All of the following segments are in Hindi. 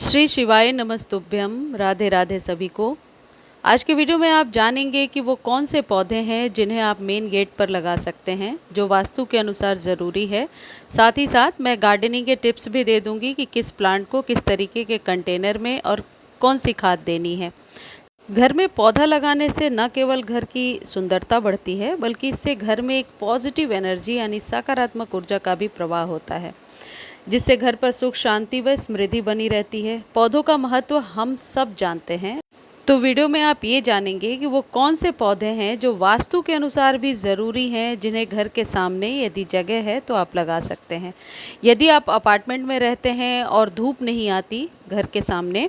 श्री शिवाय नमस्तुभ्यम। राधे राधे सभी को। आज के वीडियो में आप जानेंगे कि वो कौन से पौधे हैं जिन्हें आप मेन गेट पर लगा सकते हैं, जो वास्तु के अनुसार ज़रूरी है। साथ ही साथ मैं गार्डनिंग के टिप्स भी दे दूंगी कि किस प्लांट को किस तरीके के कंटेनर में और कौन सी खाद देनी है। घर में पौधा लगाने से न केवल घर की सुंदरता बढ़ती है, बल्कि इससे घर में एक पॉजिटिव एनर्जी यानी सकारात्मक ऊर्जा का भी प्रवाह होता है, जिससे घर पर सुख शांति व समृद्धि बनी रहती है। पौधों का महत्व हम सब जानते हैं, तो वीडियो में आप ये जानेंगे कि वो कौन से पौधे हैं जो वास्तु के अनुसार भी ज़रूरी हैं, जिन्हें घर के सामने यदि जगह है तो आप लगा सकते हैं। यदि आप अपार्टमेंट में रहते हैं और धूप नहीं आती घर के सामने,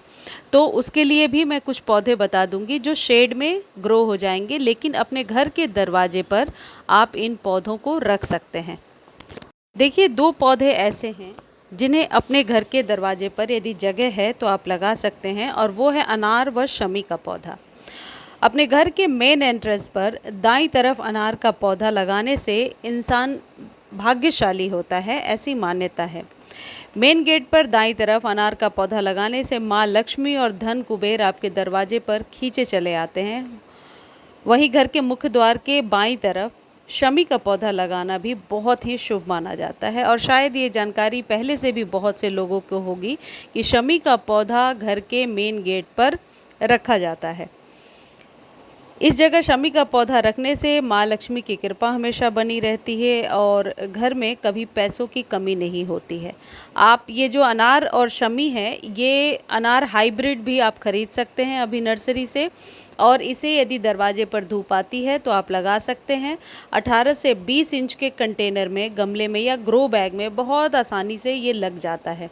तो उसके लिए भी मैं कुछ पौधे बता दूंगी जो शेड में ग्रो हो जाएंगे, लेकिन अपने घर के दरवाजे पर आप इन पौधों को रख सकते हैं। देखिए, दो पौधे ऐसे हैं जिन्हें अपने घर के दरवाजे पर यदि जगह है तो आप लगा सकते हैं, और वो है अनार व शमी का पौधा। अपने घर के मेन एंट्रेंस पर दाईं तरफ अनार का पौधा लगाने से इंसान भाग्यशाली होता है, ऐसी मान्यता है। मेन गेट पर दाईं तरफ अनार का पौधा लगाने से माँ लक्ष्मी और धन कुबेर आपके दरवाजे पर खींचे चले आते हैं। वहीं घर के मुख्य द्वार के बाईं तरफ शमी का पौधा लगाना भी बहुत ही शुभ माना जाता है, और शायद ये जानकारी पहले से भी बहुत से लोगों को होगी कि शमी का पौधा घर के मेन गेट पर रखा जाता है। इस जगह शमी का पौधा रखने से माँ लक्ष्मी की कृपा हमेशा बनी रहती है और घर में कभी पैसों की कमी नहीं होती है। आप ये जो अनार और शमी है, ये अनार हाइब्रिड भी आप खरीद सकते हैं अभी नर्सरी से, और इसे यदि दरवाजे पर धूप आती है तो आप लगा सकते हैं। 18 से 20 इंच के कंटेनर में, गमले में या ग्रो बैग में बहुत आसानी से ये लग जाता है।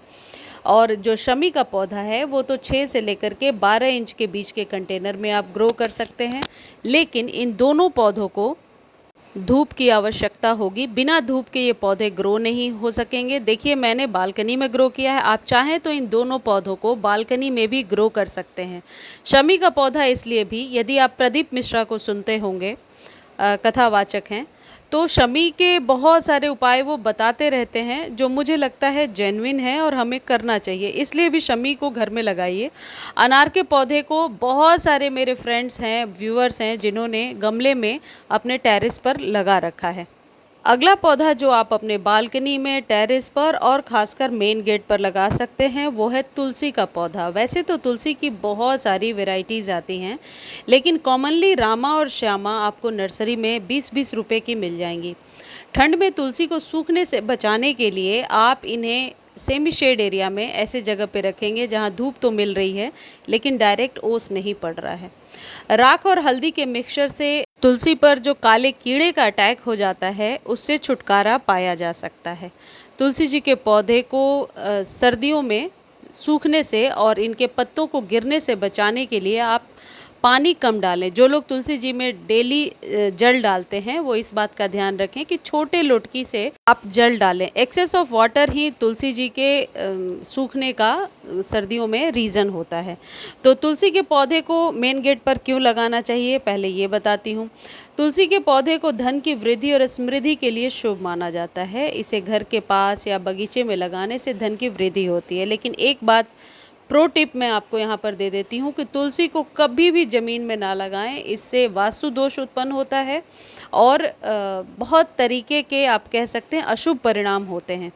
और जो शमी का पौधा है वो तो 6 से लेकर के 12 इंच के बीच के कंटेनर में आप ग्रो कर सकते हैं, लेकिन इन दोनों पौधों को धूप की आवश्यकता होगी। बिना धूप के ये पौधे ग्रो नहीं हो सकेंगे। देखिए, मैंने बालकनी में ग्रो किया है, आप चाहें तो इन दोनों पौधों को बालकनी में भी ग्रो कर सकते हैं। शमी का पौधा इसलिए भी, यदि आप प्रदीप मिश्रा को सुनते होंगे, कथावाचक हैं, तो शमी के बहुत सारे उपाय वो बताते रहते हैं जो मुझे लगता है जेन्युइन है और हमें करना चाहिए, इसलिए भी शमी को घर में लगाइए। अनार के पौधे को बहुत सारे मेरे फ्रेंड्स हैं, व्यूअर्स हैं, जिन्होंने गमले में अपने टेरेस पर लगा रखा है। अगला पौधा जो आप अपने बालकनी में, टेरेस पर और ख़ासकर मेन गेट पर लगा सकते हैं, वो है तुलसी का पौधा। वैसे तो तुलसी की बहुत सारी वैरायटीज़ आती हैं, लेकिन कॉमनली रामा और श्यामा आपको नर्सरी में 20-20 रुपए की मिल जाएंगी। ठंड में तुलसी को सूखने से बचाने के लिए आप इन्हें सेमी शेड एरिया में ऐसे जगह पे रखेंगे जहाँ धूप तो मिल रही है लेकिन डायरेक्ट ओस नहीं पड़ रहा है। राख और हल्दी के मिक्सचर से तुलसी पर जो काले कीड़े का अटैक हो जाता है, उससे छुटकारा पाया जा सकता है। तुलसी जी के पौधे को सर्दियों में सूखने से और इनके पत्तों को गिरने से बचाने के लिए आप पानी कम डालें। जो लोग तुलसी जी में डेली जल डालते हैं वो इस बात का ध्यान रखें कि छोटे लोटकी से आप जल डालें। एक्सेस ऑफ वाटर ही तुलसी जी के सूखने का सर्दियों में रीज़न होता है। तो तुलसी के पौधे को मेन गेट पर क्यों लगाना चाहिए, पहले ये बताती हूँ। तुलसी के पौधे को धन की वृद्धि और समृद्धि के लिए शुभ माना जाता है। इसे घर के पास या बगीचे में लगाने से धन की वृद्धि होती है। लेकिन एक बात प्रो टिप मैं आपको यहाँ पर दे देती हूँ कि तुलसी को कभी भी ज़मीन में ना लगाएं, इससे वास्तु दोष उत्पन्न होता है और बहुत तरीके के, आप कह सकते हैं, अशुभ परिणाम होते हैं।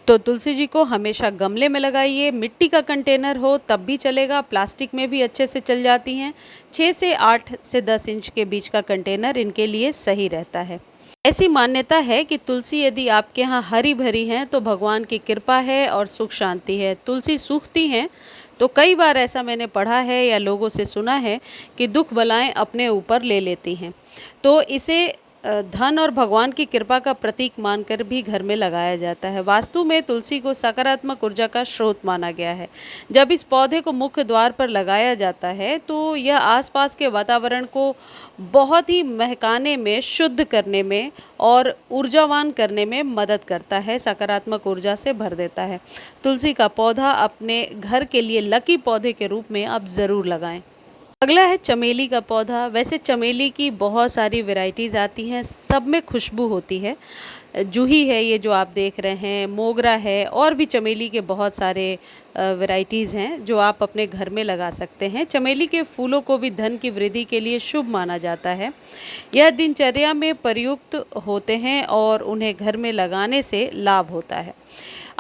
तो तुलसी जी को हमेशा गमले में लगाइए। मिट्टी का कंटेनर हो तब भी चलेगा, प्लास्टिक में भी अच्छे से चल जाती हैं। 6 से 8 से 10 इंच के बीच का कंटेनर इनके लिए सही रहता है। ऐसी मान्यता है कि तुलसी यदि आपके यहाँ हरी भरी हैं तो भगवान की कृपा है और सुख शांति है। तुलसी सूखती हैं तो कई बार ऐसा मैंने पढ़ा है या लोगों से सुना है कि दुख बलाएं अपने ऊपर ले लेती हैं। तो इसे धन और भगवान की कृपा का प्रतीक मानकर भी घर में लगाया जाता है। वास्तु में तुलसी को सकारात्मक ऊर्जा का स्रोत माना गया है। जब इस पौधे को मुख्य द्वार पर लगाया जाता है तो यह आसपास के वातावरण को बहुत ही महकाने में, शुद्ध करने में और ऊर्जावान करने में मदद करता है, सकारात्मक ऊर्जा से भर देता है। तुलसी का पौधा अपने घर के लिए लकी पौधे के रूप में आप ज़रूर लगाएं। अगला है चमेली का पौधा। वैसे चमेली की बहुत सारी वैरायटीज़ आती हैं, सब में खुशबू होती है। जूही है ये जो आप देख रहे हैं, मोगरा है, और भी चमेली के बहुत सारे वैरायटीज़ हैं जो आप अपने घर में लगा सकते हैं। चमेली के फूलों को भी धन की वृद्धि के लिए शुभ माना जाता है। यह दिनचर्या में प्रयुक्त होते हैं और उन्हें घर में लगाने से लाभ होता है।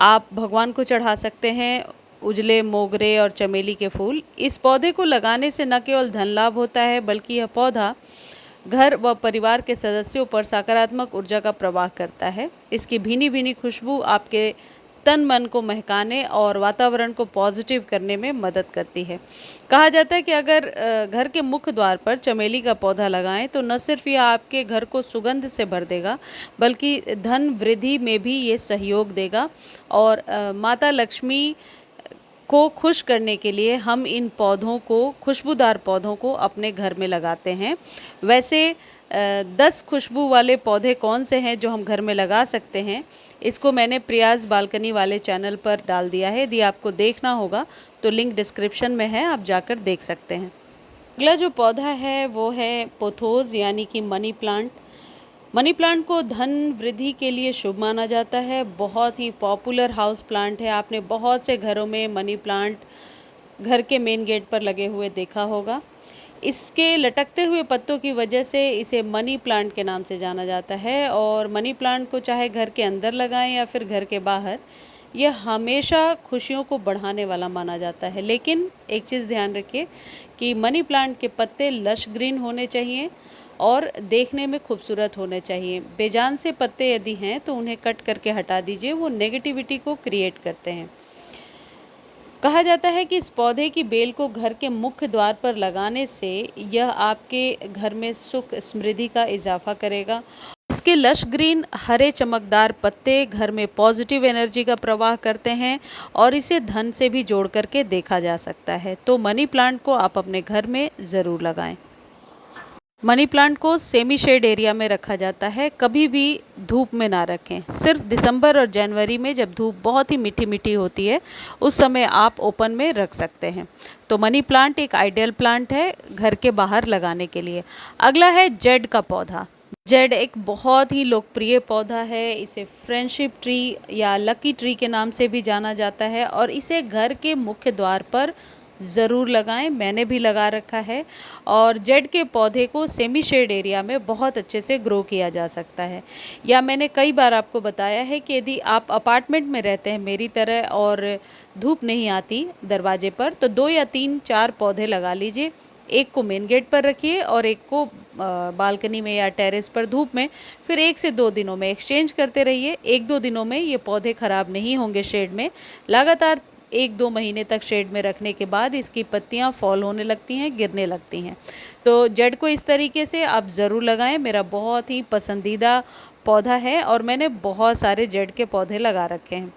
आप भगवान को चढ़ा सकते हैं उजले मोगरे और चमेली के फूल। इस पौधे को लगाने से न केवल धन लाभ होता है, बल्कि यह पौधा घर व परिवार के सदस्यों पर सकारात्मक ऊर्जा का प्रवाह करता है। इसकी भीनी भीनी खुशबू आपके तन मन को महकाने और वातावरण को पॉजिटिव करने में मदद करती है। कहा जाता है कि अगर घर के मुख्य द्वार पर चमेली का पौधा लगाएं तो न सिर्फ यह आपके घर को सुगंध से भर देगा, बल्कि धन वृद्धि में भी ये सहयोग देगा। और माता लक्ष्मी को खुश करने के लिए हम इन पौधों को, खुशबूदार पौधों को अपने घर में लगाते हैं। वैसे 10 खुशबू वाले पौधे कौन से हैं जो हम घर में लगा सकते हैं, इसको मैंने प्रियाज बालकनी वाले चैनल पर डाल दिया है। यदि आपको देखना होगा तो लिंक डिस्क्रिप्शन में है, आप जाकर देख सकते हैं। अगला जो पौधा है वो है पोथोस यानी कि मनी प्लांट। मनी प्लांट को धन वृद्धि के लिए शुभ माना जाता है। बहुत ही पॉपुलर हाउस प्लांट है। आपने बहुत से घरों में मनी प्लांट घर के मेन गेट पर लगे हुए देखा होगा। इसके लटकते हुए पत्तों की वजह से इसे मनी प्लांट के नाम से जाना जाता है। और मनी प्लांट को चाहे घर के अंदर लगाएं या फिर घर के बाहर, यह हमेशा खुशियों को बढ़ाने वाला माना जाता है। लेकिन एक चीज़ ध्यान रखिए कि मनी प्लांट के पत्ते लश ग्रीन होने चाहिए और देखने में खूबसूरत होने चाहिए। बेजान से पत्ते यदि हैं तो उन्हें कट करके हटा दीजिए, वो नेगेटिविटी को क्रिएट करते हैं। कहा जाता है कि इस पौधे की बेल को घर के मुख्य द्वार पर लगाने से यह आपके घर में सुख समृद्धि का इजाफा करेगा। इसके लश ग्रीन हरे चमकदार पत्ते घर में पॉजिटिव एनर्जी का प्रवाह करते हैं और इसे धन से भी जोड़ करके देखा जा सकता है। तो मनी प्लांट को आप अपने घर में ज़रूर लगाएं। मनी प्लांट को सेमी शेड एरिया में रखा जाता है, कभी भी धूप में ना रखें। सिर्फ दिसंबर और जनवरी में जब धूप बहुत ही मीठी मीठी होती है उस समय आप ओपन में रख सकते हैं। तो मनी प्लांट एक आइडियल प्लांट है घर के बाहर लगाने के लिए। अगला है जेड का पौधा। जेड एक बहुत ही लोकप्रिय पौधा है। इसे फ्रेंडशिप ट्री या लकी ट्री के नाम से भी जाना जाता है और इसे घर के मुख्य द्वार पर ज़रूर लगाएं। मैंने भी लगा रखा है। और जेड के पौधे को सेमी शेड एरिया में बहुत अच्छे से ग्रो किया जा सकता है। या मैंने कई बार आपको बताया है कि यदि आप अपार्टमेंट में रहते हैं मेरी तरह और धूप नहीं आती दरवाजे पर, तो 2 या 3 4 पौधे लगा लीजिए। एक को मेन गेट पर रखिए और एक को बालकनी में या टेरेस पर धूप में। फिर 1 से 2 दिनों में एक्सचेंज करते रहिए। 1-2 दिनों में ये पौधे ख़राब नहीं होंगे शेड में। लगातार 1-2 महीने तक शेड में रखने के बाद इसकी पत्तियां फॉल होने लगती हैं, गिरने लगती हैं। तो जेड को इस तरीके से आप ज़रूर लगाएं। मेरा बहुत ही पसंदीदा पौधा है और मैंने बहुत सारे जेड के पौधे लगा रखे हैं।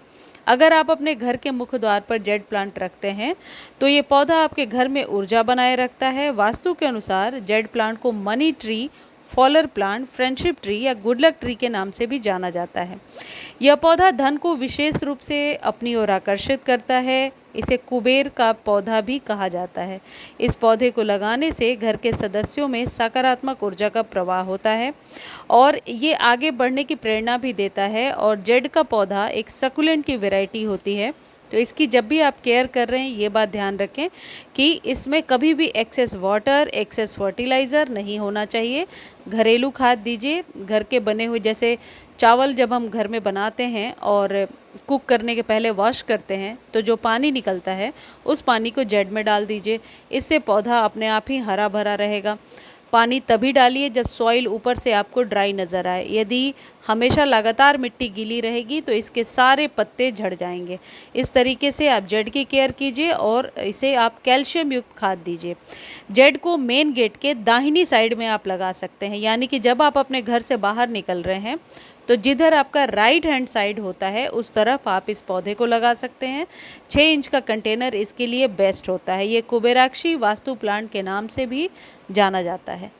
अगर आप अपने घर के मुख्य द्वार पर जेड प्लांट रखते हैं तो ये पौधा आपके घर में ऊर्जा बनाए रखता है। वास्तु के अनुसार जेड प्लांट को मनी ट्री, फॉलर प्लांट, फ्रेंडशिप ट्री या गुड लक ट्री के नाम से भी जाना जाता है। यह पौधा धन को विशेष रूप से अपनी ओर आकर्षित करता है। इसे कुबेर का पौधा भी कहा जाता है। इस पौधे को लगाने से घर के सदस्यों में सकारात्मक ऊर्जा का प्रवाह होता है और ये आगे बढ़ने की प्रेरणा भी देता है। और जेड का पौधा एक सकुलेंट की वैरायटी होती है, तो इसकी जब भी आप केयर कर रहे हैं ये बात ध्यान रखें कि इसमें कभी भी एक्सेस वाटर, एक्सेस फर्टिलाइज़र नहीं होना चाहिए। घरेलू खाद दीजिए। घर के बने हुए, जैसे चावल जब हम घर में बनाते हैं और कुक करने के पहले वॉश करते हैं तो जो पानी निकलता है उस पानी को जेड में डाल दीजिए। इससे पौधा अपने आप ही हरा भरा रहेगा। पानी तभी डालिए जब सॉइल ऊपर से आपको ड्राई नज़र आए। यदि हमेशा लगातार मिट्टी गीली रहेगी तो इसके सारे पत्ते झड़ जाएंगे। इस तरीके से आप जेड की केयर कीजिए और इसे आप कैल्शियम युक्त खाद दीजिए। जेड को मेन गेट के दाहिनी साइड में आप लगा सकते हैं, यानी कि जब आप अपने घर से बाहर निकल रहे हैं तो जिधर आपका राइट हैंड साइड होता है उस तरफ आप इस पौधे को लगा सकते हैं। 6 इंच का कंटेनर इसके लिए बेस्ट होता है। ये कुबेराक्षी वास्तु प्लांट के नाम से भी जाना जाता है।